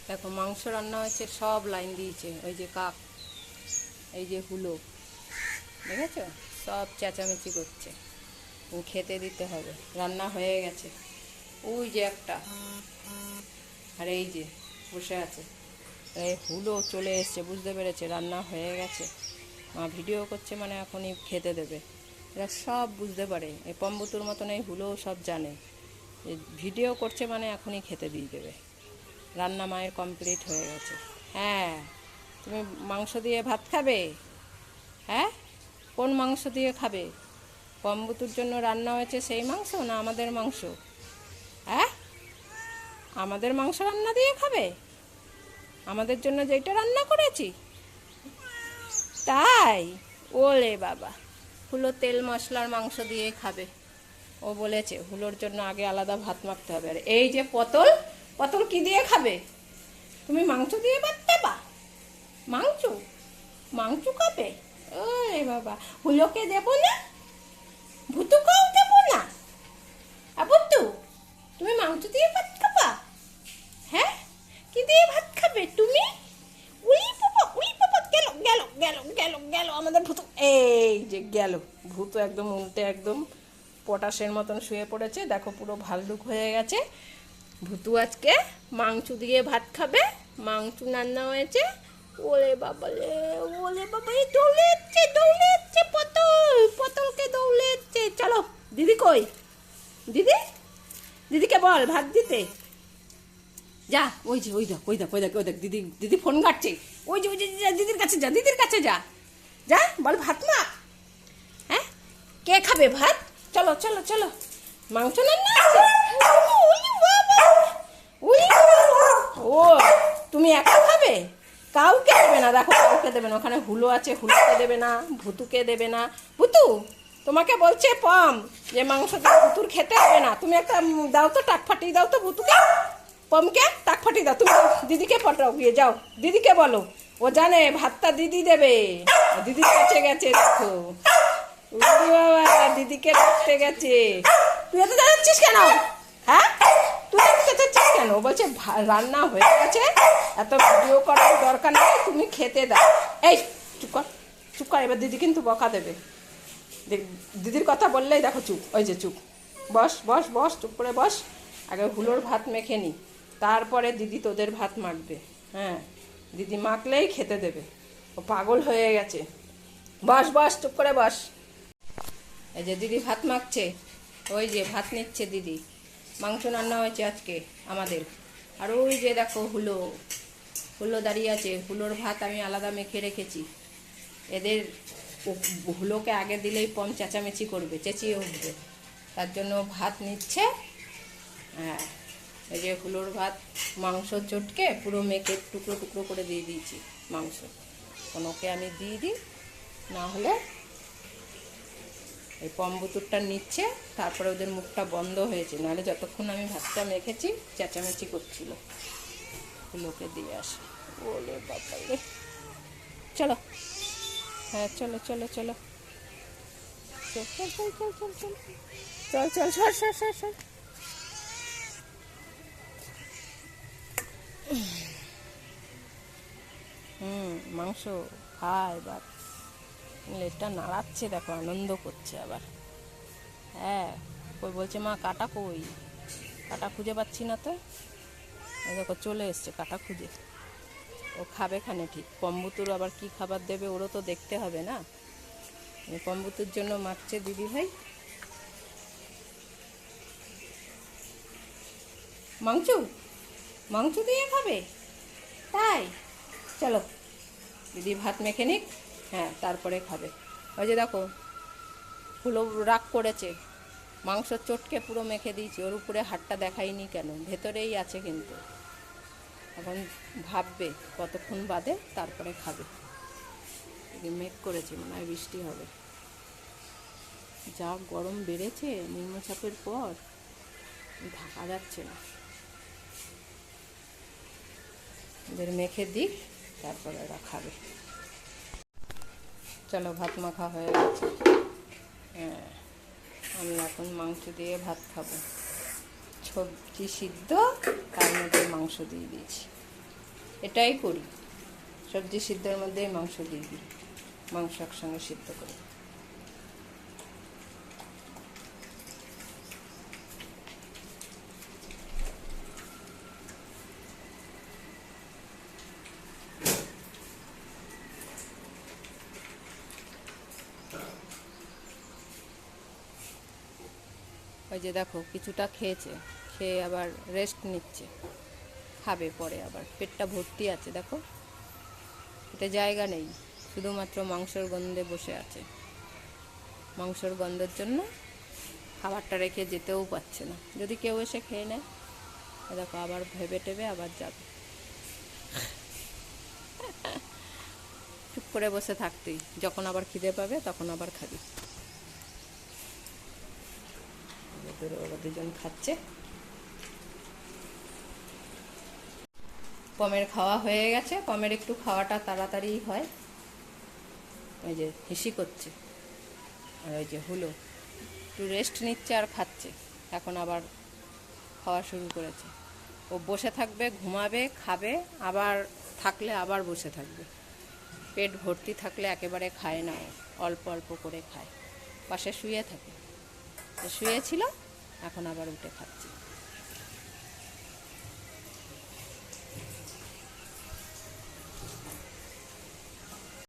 দেখো মাংস রান্না হয়েছে, সব লাইন দিয়েছে। ওই যে কাক, এই যে হুলো, দেখেছো? সব চেঁচামেচি করছে। খেতে দিতে হবে। রান্না হয়ে গেছে। ওই যে একটা, আর এই যে বসে আছে। এই হুলো চলে এসছে, বুঝতে পেরেছে রান্না হয়ে গেছে। মা ভিডিও করছে মানে এখনই খেতে দেবে। এরা সব বুঝতে পারে, এই পম্বুতুর মতন এই হুলো সব জানে। ভিডিও করছে মানে এখনই খেতে দিয়ে দেবে। রান্না মায়ের কমপ্লিট হয়ে গেছে। হ্যাঁ, তুমি মাংস দিয়ে ভাত খাবে? হ্যাঁ, কোন মাংস দিয়ে খাবে? পম্বুতুর জন্য রান্না হয়েছে সেই মাংস না আমাদের মাংস? হ্যাঁ, আমাদের মাংস রান্না দিয়ে খাবে? আমাদের জন্য যেটা রান্না করেছি তাই? ওলে বাবা, হুলো তেল মশলার মাংস দিয়ে খাবে। ও বলেছে হুলোর জন্য আগে আলাদা ভাত মাখতে হবে। আর এই যে পটল, পটল কি দিয়ে খাবে? তুমি মাংস দিয়ে ভাত খাবা? মাংস, মাংস খাবে? ওরে বাবা, হুলোকে দেবো না? ভুতুকেও দেবো না? ভুতু, তুমি মাংস দিয়ে ভাত খাবা? হ্যাঁ, কি দিয়ে ভাত খাবে তুমি? উই বাবা, উই বাবা, গেল গেল গেল গেল গেল আমাদের ভুতু। এই যে গেল ভুতু, একদম উল্টে, একদম পটাশের মতন শুয়ে পড়েছে। দেখো পুরো ভাল্লুক হয়ে গেছে। ভুতু আজকে মাংস দিয়ে ভাত খাবে। মাংস রান্না হয়েছে। ওরে বাবা রে, ওরে বাবা, এই দৌড়েচ্ছে দৌড়েচ্ছে পটল, পটলকে দৌড়েচ্ছে। চলো, দিদি কই? দিদি, দিদিকে বল ভাত দিতে। যা, ওই যে ওই দেখ ওই দেখ ওই দেখ ওই দেখ, দিদি, দিদি ফোন ঘাটছে। ওই যে ওই যে দিদির কাছে যা, দিদির কাছে যা, যা বল ভাত মা। হ্যাঁ, কে খাবে ভাত? চলো চলো চলো, মাংস রান্না আছে। ওই বাবা, ওই ও, তুমি একা খাবে? কাউকে দেবে না, দেখো কাউকে দেবে না। ওখানে হুলো আছে, হুলোকে দেবে না, ভুতুকে দেবে না। ভুতু, তোমাকে বলছে পম যে মাংস দিয়ে ভুতুর খেতে হবে না। তুমি একটা দাও তো, টাক ফাটিয়ে দাও তো ভুতুকে, পমকে টাক ফাটিয়ে দাও। তুমি দিদিকে পটাও, গিয়ে যাও দিদিকে বলো। ও জানে ভাতটা দিদি দেবে। দিদির কাছে গেছে, দেখো বাবা, দিদিকে ডাকতে গেছে। তুই এত জানাচ্ছিস কেন? হ্যাঁ, তুই এত চেঁচাচ্ছিস কেন? বলছে রান্না হয়ে গেছে, এত ভিডিও করার দরকার নেই, তুমি খেতে দাও। এই চুপ কর, চুপ কর, এবার দিদি কিন্তু বকা দেবে। দিদির কথা বললেই দেখো চুপ, ওই যে চুপ। বস বস বস, চুপ করে বস। আগে হুলোর ভাত মেখে নি, তারপরে দিদি তোদের ভাত মাখবে। হ্যাঁ, দিদি মাখলেই খেতে দেবে। ও পাগল হয়ে গেছে। বস বস, চুপ করে বস। এই যে দিদি ভাত মাখছে, ওই যে ভাত নিচ্ছে দিদি। মাংস রান্না হয়েছে আজকে আমাদের। আর ওই যে দেখো হুলো, হুলো দাঁড়িয়ে আছে। হুলোর ভাত আমি আলাদা মেখে রেখেছি। এদের হুলোকে আগে দিলেই পম চেঁচামেচি করবে, চেঁচিয়ে উঠবে, তার জন্য ভাত নিচ্ছে। হ্যাঁ, এই যে হুলোর ভাত মাংস চটকে পুরো মেখে টুকরো টুকরো করে দিয়ে দিয়েছি মাংস। ওকে আমি দিয়ে দিই, না হলে এই পম্বুতুরটা নিচ্ছে। তারপরে ওদের মুখটা বন্ধ হয়েছে, নাহলে যতক্ষণ আমি ভাতটা মেখেছি চেঁচামেচি করছিল। লোকে দিয়ে আসে। ওলে বাবা রে, চলো। হ্যাঁ, চলো চলো চলো, চল চল চল চল চল চল চল চল, সর সর সর সর। মাংস খায় এবার, লেজটা নাড়াচ্ছে, দেখো আনন্দ করছে আবার। হ্যাঁ, কই বলছে মা কাটা কই, কাটা খুঁজে পাচ্ছি না তো। দেখো চলে এসছে কাটা খুঁজে। ও খাবে খানে ঠিক। পম্বুতুর আবার কি খাবার দেবে ওরও তো দেখতে হবে না। পম্বুতুর জন্য মাখছে দিদি ভাই মাংস। মাংস দিয়ে খাবে তাই? চলো, দিদি ভাত মেখে নিক, হ্যাঁ তারপরে খাবে। ওই যে দেখো ফুলো রাগ করেছে, মাংস চটকে পুরো মেখে দিয়েছি। ওর উপরে হাড়টা দেখাইনি কেন, ভেতরেই আছে কিন্তু। এখন ভাববে কতক্ষণ বাদে, তারপরে খাবে। মেঘ করেছে, মনে হয় বৃষ্টি হবে। যা গরম বেড়েছে নিম্নচাপের পর, থাকা যাচ্ছে না। এদের মেখে দিক, তারপরে ওরা খাবে। চলো, ভাত মাখা হয়ে গেছে। হ্যাঁ, আমি এখন মাংস দিয়ে ভাত খাবো। সবজি সিদ্ধ, তার মধ্যে মাংস দিয়ে দিয়েছি। এটাই করি, সবজি সিদ্ধর মধ্যেই মাংস দিয়ে দিই, মাংস একসঙ্গে সিদ্ধ করি। ওই যে দেখো কিছুটা খেয়েছে, খেয়ে আবার রেস্ট নিচ্ছে, খাবে পরে, আবার পেটটা ভর্তি আছে দেখো, পেটে জায়গা নেই, শুধুমাত্র মাংসর গন্ধে বসে আছে। মাংসর গন্ধের জন্য খাবারটা রেখে যেতেও পারছে না, যদি কেউ এসে খেয়ে নেয় দেখো আবার ভেবে টেবে আবার যাবে। চুপ করে বসে থাকতেই, যখন আবার খিদে পাবে তখন আবার খাবি। ওরা দুজন খাচ্ছে। পমের খাওয়া হয়ে গেছে, পমের একটু খাওয়াটা তাড়াতাড়ি হয়। ওই যে হিসি করছে, আর ওই যে হুলো একটু রেস্ট নিচ্ছে আর খাচ্ছে। এখন আবার খাওয়া শুরু করেছে। ও বসে থাকবে, ঘুমাবে, খাবে, আবার থাকলে আবার বসে থাকবে। পেট ভর্তি থাকলে একেবারে খায় না, অল্প অল্প করে খায়। পাশে শুয়ে থাকে, শুয়েছিল, এখন আবার উঠে খাচ্ছে।